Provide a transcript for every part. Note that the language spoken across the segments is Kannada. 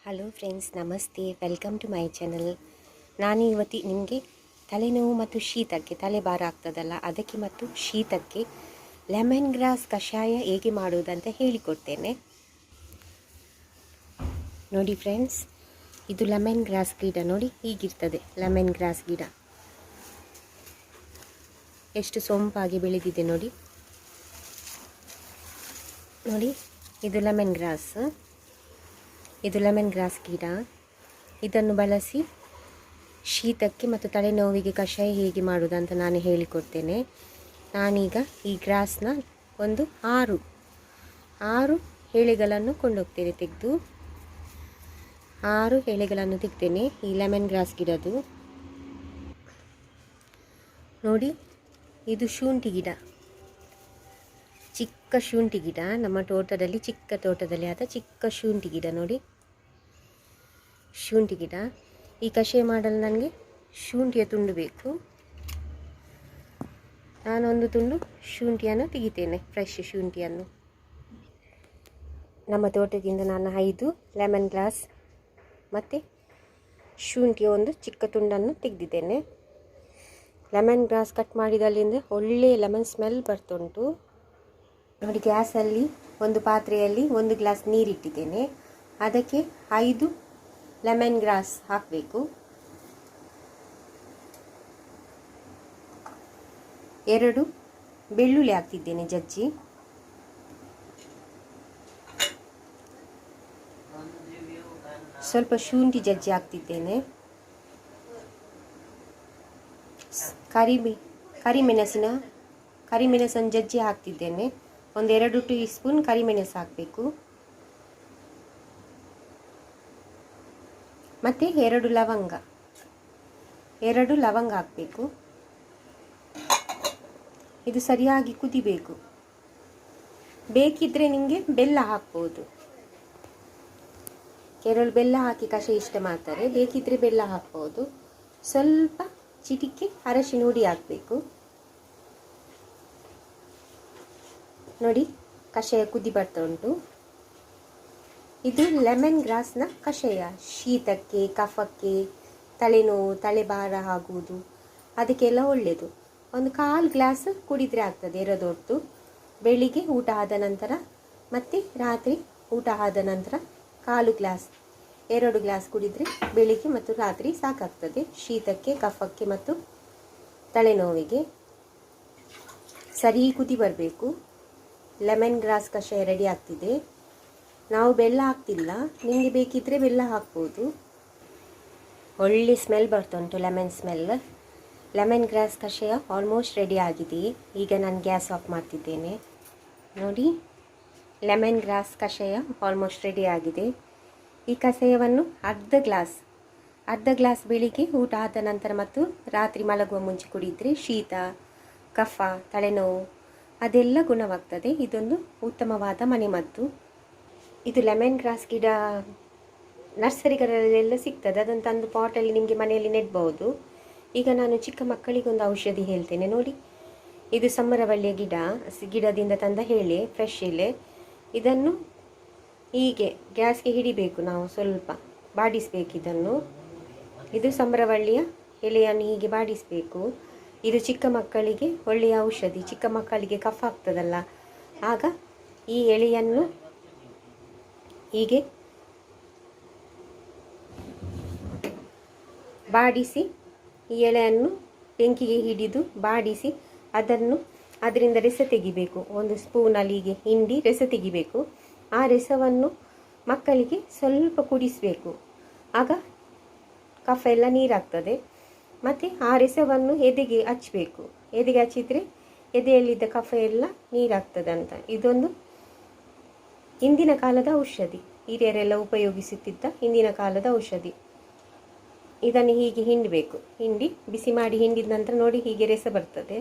ಹಲೋ ಫ್ರೆಂಡ್ಸ್, ನಮಸ್ತೆ. Welcome to my channel. ನಾನು ಇವತ್ತು ನಿಮಗೆ ತಲೆನೋವು ಮತ್ತು ಶೀತಕ್ಕೆ, ತಲೆಭಾರ ಆಗ್ತದಲ್ಲ ಅದಕ್ಕೆ ಮತ್ತು ಶೀತಕ್ಕೆ ಲೆಮನ್ ಗ್ರಾಸ್ ಕಷಾಯ ಹೇಗೆ ಮಾಡುವುದಂತ ಹೇಳಿಕೊಡ್ತೇನೆ. ನೋಡಿ ಫ್ರೆಂಡ್ಸ್, ಇದು ಲೆಮನ್ ಗ್ರಾಸ್ ಗಿಡ. ನೋಡಿ ಹೀಗಿರ್ತದೆ ಲೆಮನ್ ಗ್ರಾಸ್ ಗಿಡ. ಎಷ್ಟು ಸೊಂಪಾಗಿ ಬೆಳೆದಿದೆ ನೋಡಿ. ನೋಡಿ ಇದು ಲೆಮನ್ ಗ್ರಾಸ್. ಇದು ಲೆಮನ್ ಗ್ರಾಸ್ ಗಿಡ. ಇದನ್ನು ಬಳಸಿ ಶೀತಕ್ಕೆ ಮತ್ತು ತಲೆನೋವಿಗೆ ಕಷಾಯ ಹೇಗೆ ಮಾಡುವುದಂತ ನಾನು ಹೇಳಿಕೊಡ್ತೇನೆ. ನಾನೀಗ ಈ ಗ್ರಾಸ್ನ ಒಂದು ಆರು ಎಳೆಗಳನ್ನು ಕೊಂಡೋಗ್ತೇನೆ. ತೆಗೆದು 6 ಎಳೆಗಳನ್ನು ತೆಗ್ತೇನೆ ಈ ಲೆಮನ್ ಗ್ರಾಸ್ ಗಿಡದು. ನೋಡಿ, ಇದು ಶುಂಠಿ ಗಿಡ, ಚಿಕ್ಕ ಶುಂಠಿ ಗಿಡ. ನಮ್ಮ ತೋಟದಲ್ಲಿ, ಚಿಕ್ಕ ತೋಟದಲ್ಲಿ ಆದ ಚಿಕ್ಕ ಶುಂಠಿ ಗಿಡ. ನೋಡಿ ಶುಂಠಿ ಗಿಡ. ಈ ಕಷಾಯ ಮಾಡಲು ನನಗೆ ಶುಂಠಿಯ ತುಂಡು ಬೇಕು. ನಾನೊಂದು ತುಂಡು ಶುಂಠಿಯನ್ನು ತೆಗಿತೇನೆ, ಫ್ರೆಶ್ ಶುಂಠಿಯನ್ನು. ನಮ್ಮ ತೋಟದಿಂದ ನಾನು 5 ಲೆಮನ್ ಗ್ರಾಸ್ ಮತ್ತು ಶುಂಠಿಯ ಒಂದು ಚಿಕ್ಕ ತುಂಡನ್ನು ತೆಗೆದಿದ್ದೇನೆ. ಲೆಮನ್ ಗ್ರಾಸ್ ಕಟ್ ಮಾಡಿದಲ್ಲಿಂದ ಒಳ್ಳೆಯ ಲೆಮನ್ ಸ್ಮೆಲ್ ಬರ್ತುಂಟು. ನೋಡಿ, ಗ್ಯಾಸಲ್ಲಿ ಒಂದು ಪಾತ್ರೆಯಲ್ಲಿ 1 ಗ್ಲಾಸ್ ನೀರಿಟ್ಟಿದ್ದೇನೆ. ಅದಕ್ಕೆ 5 ಲೆಮನ್ ಗ್ರಾಸ್ ಹಾಕಬೇಕು. 2 ಬೆಳ್ಳುಳ್ಳಿ ಹಾಕ್ತಿದ್ದೇನೆ ಜಜ್ಜಿ. ಸ್ವಲ್ಪ ಶುಂಠಿ ಜಜ್ಜಿ ಹಾಕ್ತಿದ್ದೇನೆ. ಕರಿಮೆಣಸನ್ನು ಜಜ್ಜಿ ಹಾಕ್ತಿದ್ದೇನೆ. 2 ಟೀ ಸ್ಪೂನ್ ಕರಿಮೆಣಸು ಹಾಕಬೇಕು. ಮತ್ತು 2 ಲವಂಗ ಹಾಕಬೇಕು. ಇದು ಸರಿಯಾಗಿ ಕುದಿಬೇಕು. ಬೇಕಿದ್ದರೆ ನಿಮಗೆ ಬೆಲ್ಲ ಹಾಕ್ಬೋದು. ಕೆಲವರು ಬೆಲ್ಲ ಹಾಕಿ ಕಷಾಯ ಇಷ್ಟ ಮಾಡ್ತಾರೆ. ಬೇಕಿದ್ದರೆ ಬೆಲ್ಲ ಹಾಕ್ಬೋದು. ಸ್ವಲ್ಪ ಚಿಟಿಕೆ ಅರಶಿನ ಹುಡಿ ಹಾಕಬೇಕು. ನೋಡಿ, ಕಷಾಯ ಕುದಿ ಬರ್ತಾ ಉಂಟು. ಇದು ಲೆಮನ್ ಗ್ರಾಸ್ನ ಕಷಾಯ. ಶೀತಕ್ಕೆ, ಕಫಕ್ಕೆ, ತಲೆನೋವು, ತಲೆಭಾರ ಆಗುವುದು ಅದಕ್ಕೆಲ್ಲ ಒಳ್ಳೆಯದು. 1/4 ಗ್ಲಾಸ್ ಕುಡಿದರೆ ಆಗ್ತದೆ 2 ಹೊತ್ತು. ಬೆಳಿಗ್ಗೆ ಊಟ ಆದ ನಂತರ ಮತ್ತು ರಾತ್ರಿ ಊಟ ಆದ ನಂತರ 1/4 ಗ್ಲಾಸ್, 2 ಗ್ಲಾಸ್ ಕುಡಿದರೆ ಬೆಳಿಗ್ಗೆ ಮತ್ತು ರಾತ್ರಿ ಸಾಕಾಗ್ತದೆ ಶೀತಕ್ಕೆ, ಕಫಕ್ಕೆ ಮತ್ತು ತಲೆನೋವಿಗೆ. ಸರಿ ಕುದಿ ಬರಬೇಕು. ಲೆಮನ್ ಗ್ರಾಸ್ ಕಷಾಯ ರೆಡಿ ಆಗ್ತಿದೆ. ನಾವು ಬೆಲ್ಲ ಹಾಕ್ತಿಲ್ಲ, ನಿಮಗೆ ಬೇಕಿದ್ದರೆ ಬೆಲ್ಲ ಹಾಕ್ಬೋದು. ಒಳ್ಳೆ ಸ್ಮೆಲ್ ಬರ್ತುಂಟು, ಲೆಮನ್ ಸ್ಮೆಲ್. ಲೆಮನ್ ಗ್ರಾಸ್ ಕಷಾಯ ಆಲ್ಮೋಸ್ಟ್ ರೆಡಿ ಆಗಿದೆ. ಈಗ ನಾನು ಗ್ಯಾಸ್ ಆಫ್ ಮಾಡ್ತಿದ್ದೇನೆ. ನೋಡಿ, ಲೆಮನ್ ಗ್ರಾಸ್ ಕಷಾಯ ಆಲ್ಮೋಸ್ಟ್ ರೆಡಿ ಆಗಿದೆ. ಈ ಕಷಾಯವನ್ನು ಅರ್ಧ ಗ್ಲಾಸ್ ಬೆಳಿಗ್ಗೆ ಊಟ ಆದ ನಂತರ ಮತ್ತು ರಾತ್ರಿ ಮಲಗುವ ಮುಂಚೆ ಕುಡಿದರೆ ಶೀತ, ಕಫ, ತಲೆನೋವು ಅದೆಲ್ಲ ಗುಣವಾಗ್ತದೆ. ಇದೊಂದು ಉತ್ತಮವಾದ ಮನೆಮದ್ದು. ಇದು ಲೆಮನ್ ಗ್ರಾಸ್ ಗಿಡ ನರ್ಸರಿಗಳಲ್ಲೆಲ್ಲ ಸಿಗ್ತದೆ. ಅದನ್ನು ತಂದು ಪಾಟಲ್ಲಿ ನಿಮಗೆ ಮನೆಯಲ್ಲಿ ನೆಡ್ಬೋದು. ಈಗ ನಾನು ಚಿಕ್ಕ ಮಕ್ಕಳಿಗೊಂದು ಔಷಧಿ ಹೇಳ್ತೇನೆ. ನೋಡಿ, ಇದು ಸಮರವಳ್ಳಿಯ ಗಿಡದಿಂದ ತಂದ ಎಲೆ, ಫ್ರೆಶ್ ಎಲೆ. ಇದನ್ನು ಹೀಗೆ ಗ್ಯಾಸ್ಗೆ ಹಿಡಿಬೇಕು. ನಾವು ಸ್ವಲ್ಪ ಬಾಡಿಸಬೇಕು ಇದನ್ನು. ಇದು ಸಮರವಳ್ಳಿಯ ಎಲೆಯನ್ನು ಹೀಗೆ ಬಾಡಿಸಬೇಕು. ಇದು ಚಿಕ್ಕ ಮಕ್ಕಳಿಗೆ ಒಳ್ಳೆಯ ಔಷಧಿ. ಚಿಕ್ಕ ಮಕ್ಕಳಿಗೆ ಕಫ ಆಗ್ತದಲ್ಲ, ಆಗ ಈ ಎಲೆಯನ್ನು ಹೀಗೆ ಬಾಡಿಸಿ, ಈ ಎಲೆಯನ್ನು ಬೆಂಕಿಗೆ ಹಿಡಿದು ಬಾಡಿಸಿ ಅದರಿಂದ ರಸ ತೆಗಿಬೇಕು. 1 ಸ್ಪೂನಲ್ಲಿ ಹೀಗೆ ಹಿಂಡಿ ರಸ ತೆಗಿಬೇಕು. ಆ ರಸವನ್ನು ಮಕ್ಕಳಿಗೆ ಸ್ವಲ್ಪ ಕುಡಿಸಬೇಕು. ಆಗ ಕಫ ಎಲ್ಲ ನೀರಾಗ್ತದೆ. ಮತ್ತು ಆ ರಸವನ್ನು ಎದೆಗೆ ಹಚ್ಚಬೇಕು. ಎದೆಗೆ ಹಚ್ಚಿದರೆ ಎದೆಯಲ್ಲಿದ್ದ ಕಫ ಎಲ್ಲ ನೀರಾಗ್ತದಂತ. ಇದೊಂದು ಹಿಂದಿನ ಕಾಲದ ಔಷಧಿ. ಹಿರಿಯರೆಲ್ಲ ಉಪಯೋಗಿಸುತ್ತಿದ್ದ ಹಿಂದಿನ ಕಾಲದ ಔಷಧಿ. ಇದನ್ನು ಹೀಗೆ ಹಿಂಡಬೇಕು. ಬಿಸಿ ಮಾಡಿ ಹಿಂಡಿದ ನಂತರ ನೋಡಿ, ಹೀಗೆ ರಸ ಬರ್ತದೆ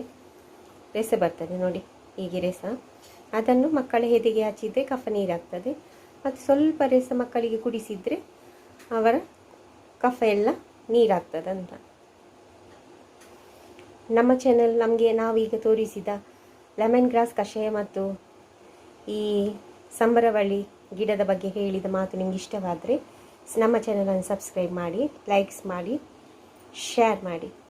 ನೋಡಿ, ಹೀಗೆ ರಸ. ಅದನ್ನು ಮಕ್ಕಳ ಎದೆಗೆ ಹಚ್ಚಿದರೆ ಕಫ ನೀರಾಗ್ತದೆ. ಮತ್ತು ಸ್ವಲ್ಪ ರಸ ಮಕ್ಕಳಿಗೆ ಕುಡಿಸಿದರೆ ಅವರ ಕಫ ಎಲ್ಲ ನೀರಾಗ್ತದಂತ. ನಮ್ಮ ಚಾನಲ್ ನಾವೀಗ ತೋರಿಸಿದ ಲೆಮನ್ ಗ್ರಾಸ್ ಕಷಾಯ ಮತ್ತು ಈ ಸಂಬರವಳ್ಳಿ ಗಿಡದ ಬಗ್ಗೆ ಹೇಳಿದ ಮಾತು ನಿಮಗೆ ಇಷ್ಟವಾದರೆ ನಮ್ಮ ಚಾನಲನ್ನು ಸಬ್ಸ್ಕ್ರೈಬ್ ಮಾಡಿ, ಲೈಕ್ಸ್ ಮಾಡಿ, ಶೇರ್ ಮಾಡಿ.